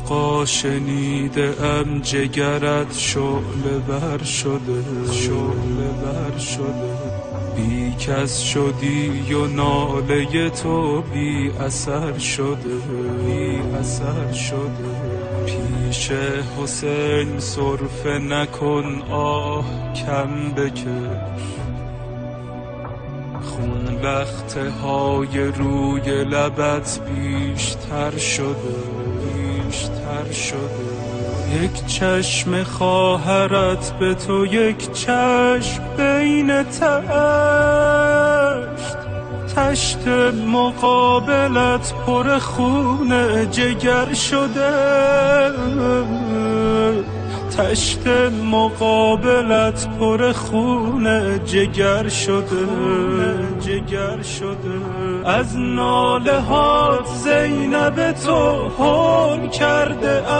آقا شنیده ام جگرت شعله ور شده، شعله ور شده. بی کس شدی و ناله تو بی اثر شده، بی اثر شده. پیش حسین سرفه نکن آه کم بکش، خون لخته های روی لبت بیشتر شده، بیشتر شده. یک چشم خواهرت به تو، یک چشم بین تشت، تشت مقابلت پر خون جگر شده، تشت مقابلت پر خون جگر شده، جگر شده. از ناله هات زینب تو هول کرده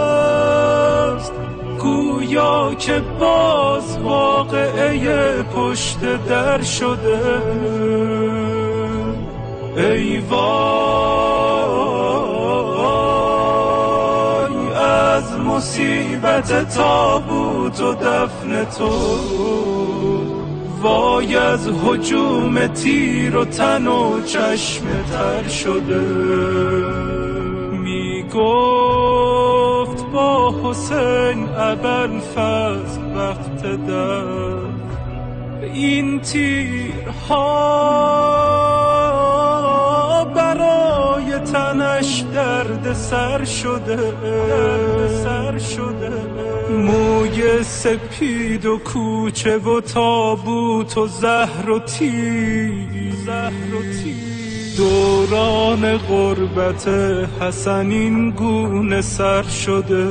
است، گویا که باز واقعه پشت در شده. ای وای از مصیبت تابوت و دفن تو، وای از هجوم تیر و تن و چشم تر شده. می گفت با حسین ابوالفضل وقت در، این تیرها برای تنش درد سر شده، درد سر شده. موی سپید و کوچه و تابوت و زهر و تیر، زهر و تیر. دوران غربت حسن این گونه سر شده.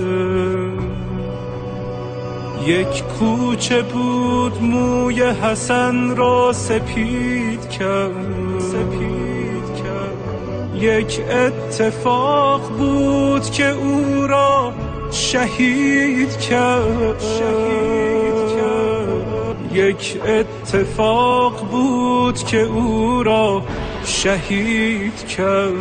یک کوچه بود موی حسن را سپید کرد، سپید کرد. یک اتفاق بود که او را شهید کرد، شهید کرد. یک اتفاق بود که او را شهید کرد.